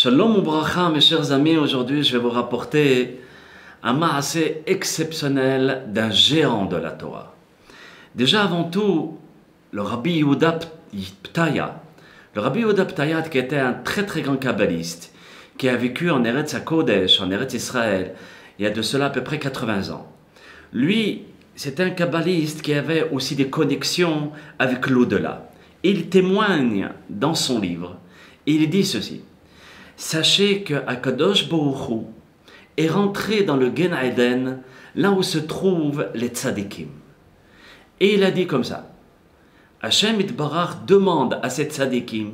Shalom ou bracha, mes chers amis. Aujourd'hui, je vais vous rapporter un maasé exceptionnel d'un géant de la Torah. Déjà, avant tout, le Rabbi Yehuda Ptaya. Le Rabbi Yehuda Ptaya, qui était un très très grand kabbaliste, qui a vécu en Eretz HaKodesh, en Eretz Israël, il y a de cela à peu près 80 ans. Lui, c'était un kabbaliste qui avait aussi des connexions avec l'au-delà. Il témoigne dans son livre, et il dit ceci. Sachez que Akadosh Baruch Hu est rentré dans le Gen Eden, là où se trouvent les tzadikim. Et il a dit comme ça, Hachem Itbarach demande à ces tzadikim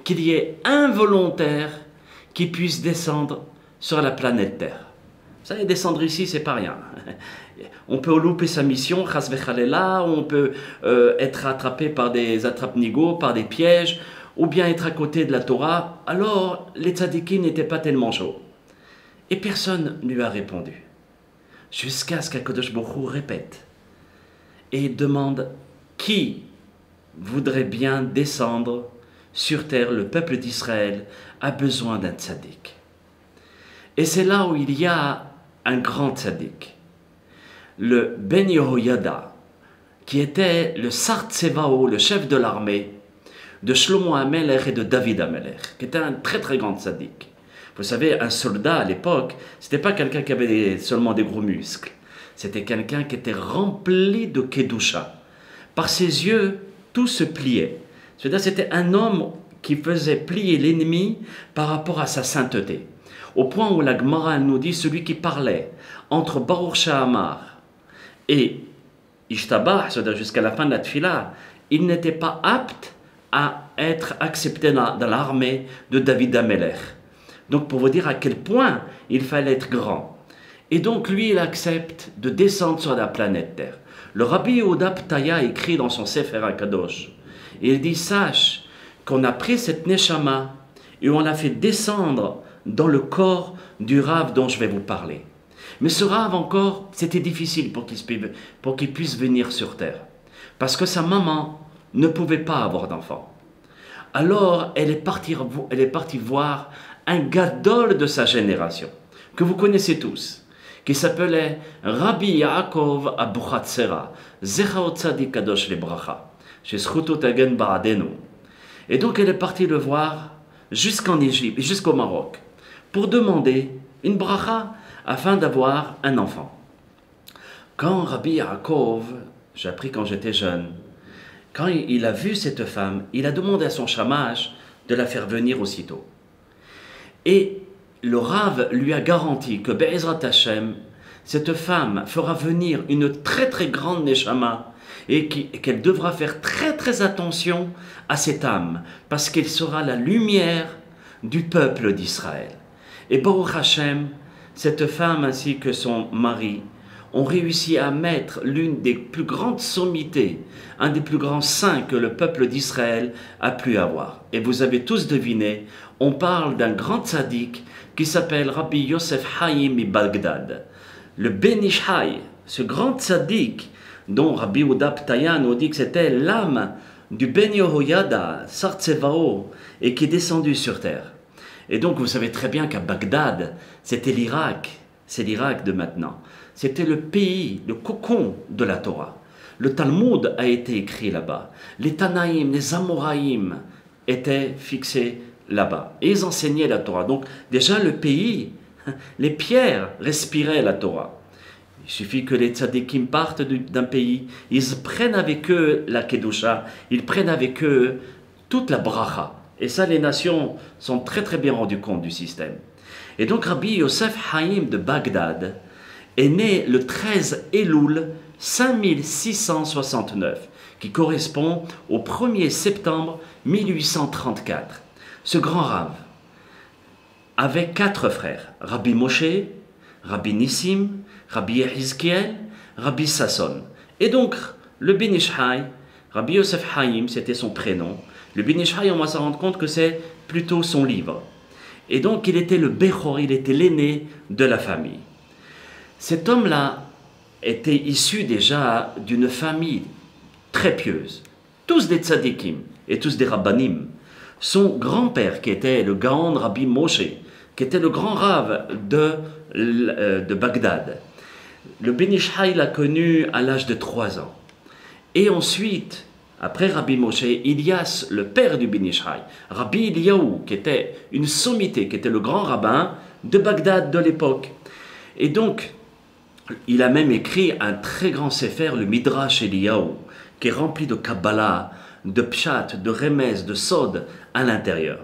qu'il y ait un volontaire qui puisse descendre sur la planète Terre. Vous savez, descendre ici, c'est pas rien. On peut louper sa mission, chas vechalela, on peut être attrapé par des attrape-nigauds, par des pièges, ou bien être à côté de la Torah. Alors, les tzadikim n'étaient pas tellement chauds. Et personne ne lui a répondu. Jusqu'à ce qu'Akadosh Baruch Hu répète. Et il demande qui voudrait bien descendre sur terre. Le peuple d'Israël a besoin d'un tzadik. Et c'est là où il y a un grand tzadik. Le Ben Yehoyada, qui était le Sar Tsevao, le chef de l'armée, de Shlomo HaMelech et de David HaMelech, qui était un très très grand tzaddik. Vous savez, un soldat à l'époque, c'était pas quelqu'un qui avait seulement des gros muscles. C'était quelqu'un qui était rempli de kedusha. Par ses yeux, tout se pliait. C'est-à-dire, c'était un homme qui faisait plier l'ennemi par rapport à sa sainteté. Au point où la Gemara nous dit, celui qui parlait entre Baruch Sha'amar et Ishtabah, c'est-à-dire jusqu'à la fin de la Tfila, il n'était pas apte à être accepté dans l'armée de David HaMelech. Donc pour vous dire à quel point il fallait être grand. Et donc lui, il accepte de descendre sur la planète Terre. Le Rabbi Yehuda Ptaya écrit dans son Sefer HaKadosh, et il dit, sache qu'on a pris cette Neshama et on l'a fait descendre dans le corps du Rav dont je vais vous parler. Mais ce Rav encore, c'était difficile pour qu'il puisse venir sur Terre. Parce que sa maman ne pouvait pas avoir d'enfant. Alors, elle est partie voir un gadol de sa génération, que vous connaissez tous, qui s'appelait Rabbi Yaakov Abuchatzera, Zechao Tzadik Kadosh Lebracha, chez Zchuto Tagen Baradenu. Et donc, elle est partie le voir jusqu'en Égypte, jusqu'au Maroc, pour demander une bracha afin d'avoir un enfant. Quand Rabbi Yaakov, j'ai appris quand j'étais jeune, quand il a vu cette femme, il a demandé à son shamash de la faire venir aussitôt. Et le Rav lui a garanti que Be'ezrat Hashem, cette femme fera venir une très très grande neshama et qu'elle devra faire très très attention à cette âme parce qu'elle sera la lumière du peuple d'Israël. Et Baruch Hashem, cette femme ainsi que son mari ont réussi à mettre l'une des plus grandes sommités, un des plus grands saints que le peuple d'Israël a pu avoir. Et vous avez tous deviné, on parle d'un grand tzaddik qui s'appelle Rabbi Yosef Haïm i Bagdad. Le Ben Ish Hai, ce grand tzaddik dont Rabbi Yehuda Ptaya nous dit que c'était l'âme du Ben Yehoyada, Sar Tsevao, et qui est descendu sur terre. Et donc vous savez très bien qu'à Bagdad, c'était l'Irak, c'est l'Irak de maintenant. C'était le pays, le cocon de la Torah. Le Talmud a été écrit là-bas. Les Tanaïm, les Amoraïm étaient fixés là-bas. Et ils enseignaient la Torah. Donc déjà le pays, les pierres respiraient la Torah. Il suffit que les tzadikim partent d'un pays, ils prennent avec eux la Kedusha, ils prennent avec eux toute la bracha. Et ça, les nations sont très très bien rendues compte du système. Et donc Rabbi Yosef Haïm de Bagdad est né le 13 Elul 5669, qui correspond au 1er septembre 1834. Ce grand Rav avait 4 frères, Rabbi Moshe, Rabbi Nissim, Rabbi Yehizkiel, Rabbi Sasson. Et donc, le Ben Ish Hai, Rabbi Yosef Haïm, c'était son prénom. Le Ben Ish Hai, on va s'en rendre compte que c'est plutôt son livre. Et donc, il était le Bechor, il était l'aîné de la famille. Cet homme-là était issu déjà d'une famille très pieuse. Tous des tzadikim et tous des rabbanim. son grand-père, qui était le Gaon Rabbi Moshe, qui était le grand rave de Bagdad. Le Ben Ish Chai l'a connu à l'âge de 3 ans. Et ensuite, après Rabbi Moshe, Ilyas, le père du Ben Ish Chai, Rabbi Eliyahu, qui était une sommité, qui était le grand rabbin de Bagdad de l'époque. Et donc, il a même écrit un très grand sefer, le Midrash Eliyahu, qui est rempli de Kabbalah, de Pshat, de Remez, de Sod à l'intérieur.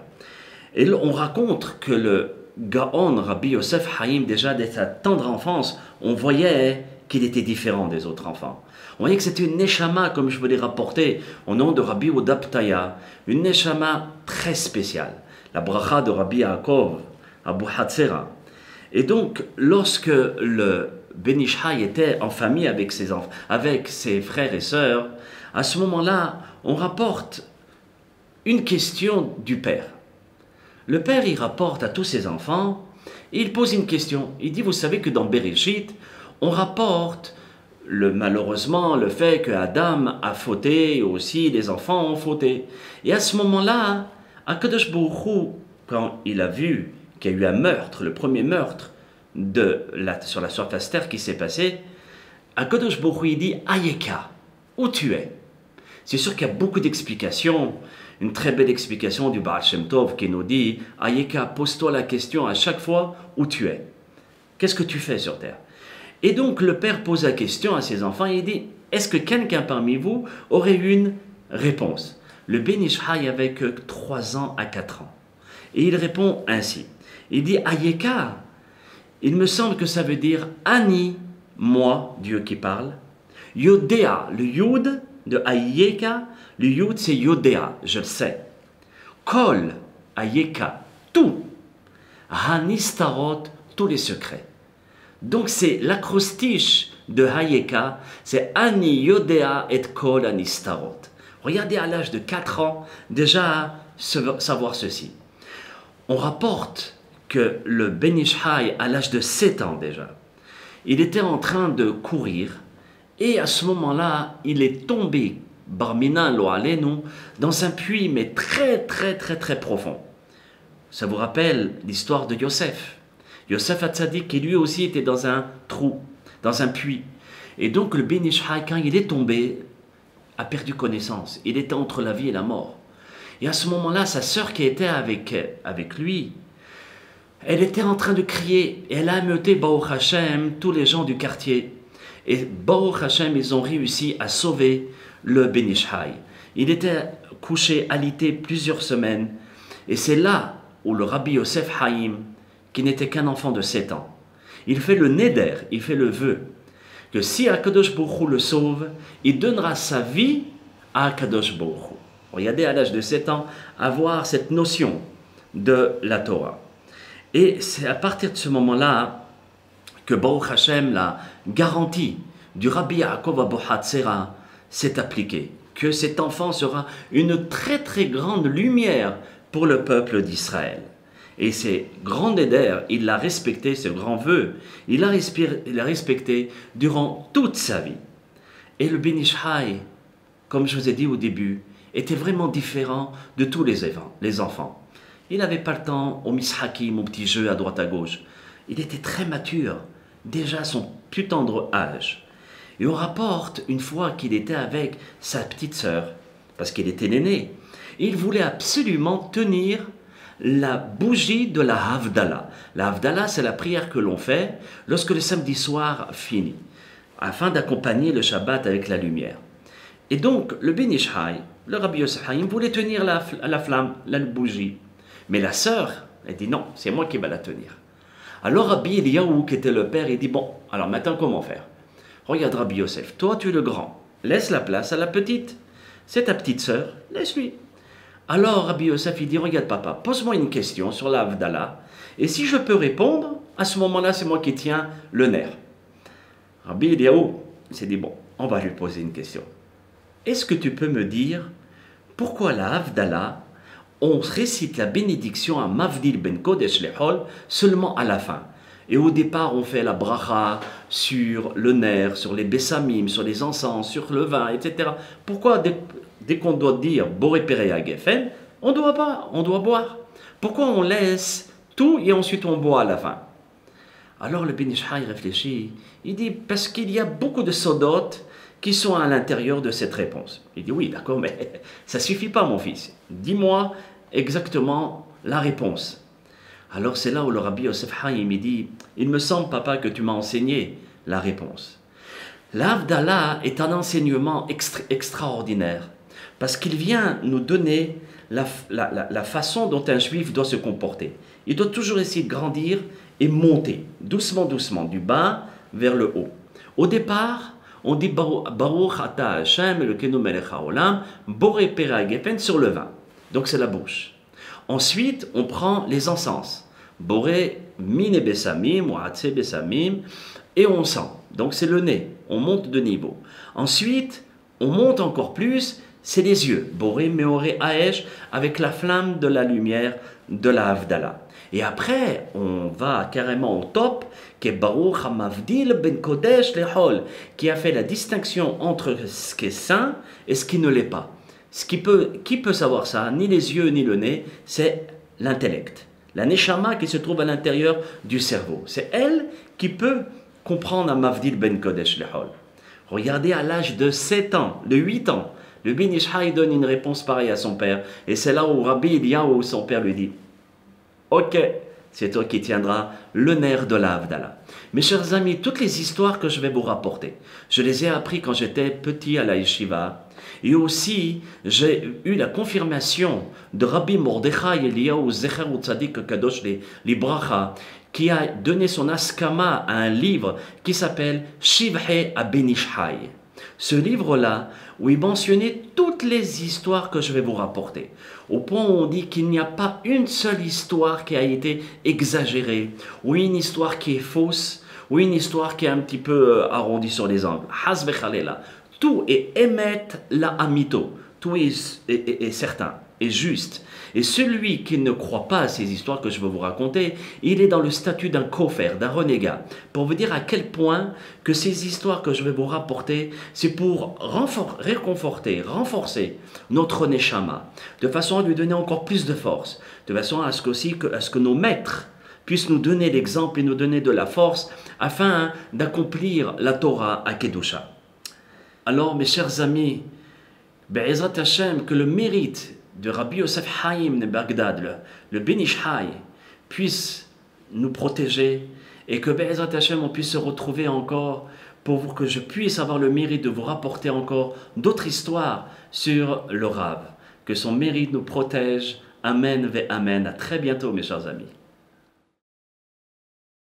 Et on raconte que le Gaon, Rabbi Yosef Haïm, déjà dès sa tendre enfance, on voyait qu'il était différent des autres enfants. On voyait que c'était une neshama, comme je vous l'ai rapporté, au nom de Rabbi Udaptaya, une neshama très spéciale, la bracha de Rabbi Yaakov, Abu Hatzera. Et donc, lorsque le Ben Ish Chai était en famille avec ses enfants, avec ses frères et sœurs, à ce moment-là, on rapporte une question du père. Le père, il rapporte à tous ses enfants, et il pose une question. Il dit, vous savez que dans Bereshit, on rapporte malheureusement le fait que Adam a fauté, et aussi les enfants ont fauté. Et à ce moment-là, Akadosh Baruch Hu, quand il a vu qu'il y a eu un meurtre, le premier meurtre sur la surface terre qui s'est passé, Akadosh Baruch Hu, il dit, Ayeka, où tu es? C'est sûr qu'il y a beaucoup d'explications. Une très belle explication du Baal Shem Tov qui nous dit « Ayeka, pose-toi la question à chaque fois où tu es. Qu'est-ce que tu fais sur terre ?» Et donc le père pose la question à ses enfants et il dit « Est-ce que quelqu'un parmi vous aurait une réponse ?» Le Ben Ish Chai avait que 3 ans à 4 ans. Et il répond ainsi. Il dit « Ayeka, il me semble que ça veut dire « Ani », moi, Dieu qui parle, « Yodea », le Yud de Ayeka, le Yud, c'est Yodea, je le sais. Kol, Ayeka, tout. Hanistarot, tous les secrets. Donc c'est l'acrostiche de Ayeka, c'est Ani Yodea et Kol Hanistarot. Regardez à l'âge de 4 ans, déjà savoir ceci. On rapporte que le Ben Ish Chai, à l'âge de 7 ans déjà, il était en train de courir et à ce moment-là, il est tombé Barmina lo alenu, dans un puits, mais très profond. Ça vous rappelle l'histoire de Yosef. Yosef Hatzadik, qui lui aussi était dans un trou, dans un puits. Et donc le Ben Ish Chai, quand il est tombé, a perdu connaissance. Il était entre la vie et la mort. Et à ce moment-là, sa sœur qui était avec lui, elle était en train de crier. Et elle a ameuté Baruch Hashem, tous les gens du quartier. Et Baruch Hashem, ils ont réussi à sauver le Ben Ish Chai. Il était couché, alité plusieurs semaines. Et c'est là où le Rabbi Yosef Haïm, qui n'était qu'un enfant de 7 ans, il fait le neder, il fait le vœu, que si Akadosh Baruch Hu le sauve, il donnera sa vie à Akadosh Baruch Hu. Regardez à l'âge de 7 ans, avoir cette notion de la Torah. Et c'est à partir de ce moment-là que Baruch Hashem, la garantie du Rabbi Yaakov Abu Hatzera, s'est appliqué, que cet enfant sera une très grande lumière pour le peuple d'Israël. Et ces grands éders, il l'a respecté, ce grand vœu, il l'a respecté durant toute sa vie. Et le Ben Ish Chai, comme je vous ai dit au début, était vraiment différent de tous les enfants. Il n'avait pas le temps au mishakim, aux petits jeux à droite à gauche. Il était très mature, déjà à son plus tendre âge. Et on rapporte une fois qu'il était avec sa petite sœur, parce qu'il était l'aîné. Il voulait absolument tenir la bougie de la Havdalah. La Havdalah, c'est la prière que l'on fait lorsque le samedi soir finit, afin d'accompagner le Shabbat avec la lumière. Et donc, le Ben Ish Chai, le Rabbi Yosef Haïm, voulait tenir la flamme, la bougie. Mais la sœur, elle dit non, c'est moi qui vais la tenir. Alors Rabbi Eliyahu, qui était le père, il dit bon, alors maintenant comment faire? Regarde Rabbi Yosef, toi tu es le grand, laisse la place à la petite. C'est ta petite sœur, laisse-lui. Alors Rabbi Yosef, il dit, regarde papa, pose-moi une question sur la Havdalah, et si je peux répondre, à ce moment-là, c'est moi qui tiens le nerf. Rabbi Eliyahu s'est dit, bon, on va lui poser une question. Est-ce que tu peux me dire pourquoi la Havdalah, on récite la bénédiction à Mavdil ben Kodesh Lehol seulement à la fin? Et au départ, on fait la bracha sur le nerf, sur les bessamim, sur les encens, sur le vin, etc. Pourquoi, dès qu'on doit dire Boré Perea Geffen, On doit pas, on doit boire. Pourquoi on laisse tout et ensuite on boit à la fin? Alors le Ben Ish Hai réfléchit, il dit parce qu'il y a beaucoup de sodotes qui sont à l'intérieur de cette réponse. Il dit oui, d'accord, mais ça suffit pas mon fils. Dis-moi exactement la réponse. Alors c'est là où le Rabbi Yosef Haïm me dit, il me semble papa que tu m'as enseigné la réponse. L'Havdalah est un enseignement extraordinaire parce qu'il vient nous donner la façon dont un juif doit se comporter. Il doit toujours essayer de grandir et monter, doucement, doucement, du bas vers le haut. Au départ, on dit Baruch Ata Hashem Elokeinu melech haolam, Boré Pera Gefen sur le vin. Donc c'est la bouche. Ensuite, on prend les encens. Boré Mine Besamim, Waatse Besamim, et on sent. Donc c'est le nez. On monte de niveau. Ensuite, on monte encore plus, c'est les yeux. Boré Meoré Aesh, avec la flamme de la lumière de la Havdalah. Et après, on va carrément au top, qui est Baruch HaMavdil Ben Kodesh Lehol, qui a fait la distinction entre ce qui est saint et ce qui ne l'est pas. Qui peut savoir ça? Ni les yeux ni le nez, c'est l'intellect. La Neshama qui se trouve à l'intérieur du cerveau. C'est elle qui peut comprendre un Mavdil Ben Kodesh Lehol. Regardez à l'âge de 7 ans, de 8 ans, le Ben Ish Hai donne une réponse pareille à son père. Et c'est là où Rabbi Eliyahu, son père, lui dit ok, c'est toi qui tiendras le nerf de la Havdalah. Mes chers amis, toutes les histoires que je vais vous rapporter, je les ai appris quand j'étais petit à la yeshiva. Et aussi, j'ai eu la confirmation de Rabbi Mordechai Eliyahu Zecher Tzadik Kadosh Libracha, qui a donné son askama à un livre qui s'appelle Shivhei Ben Ish Hai. Ce livre-là, où il mentionnait toutes les histoires que je vais vous rapporter, au point où on dit qu'il n'y a pas une seule histoire qui a été exagérée, ou une histoire qui est fausse, ou une histoire qui est un petit peu arrondie sur les angles. Hasbe Khalela. Tout est émet la amito, tout est certain, est juste. Et celui qui ne croit pas à ces histoires que je veux vous raconter, il est dans le statut d'un koffer, d'un renégat. Pour vous dire à quel point que ces histoires que je vais vous rapporter, c'est pour réconforter, renforcer notre neshama, de façon à lui donner encore plus de force, de façon à ce que nos maîtres puissent nous donner l'exemple et nous donner de la force afin d'accomplir la Torah à Kedusha. Alors mes chers amis, Be'ezrat Hashem, que le mérite de Rabbi Yosef Haïm de Bagdad, le Ben Ish Hai, puisse nous protéger et que Be'ezrat Hashem on puisse se retrouver encore pour que je puisse avoir le mérite de vous rapporter encore d'autres histoires sur le Rav. Que son mérite nous protège. Amen ve Amen. À très bientôt mes chers amis.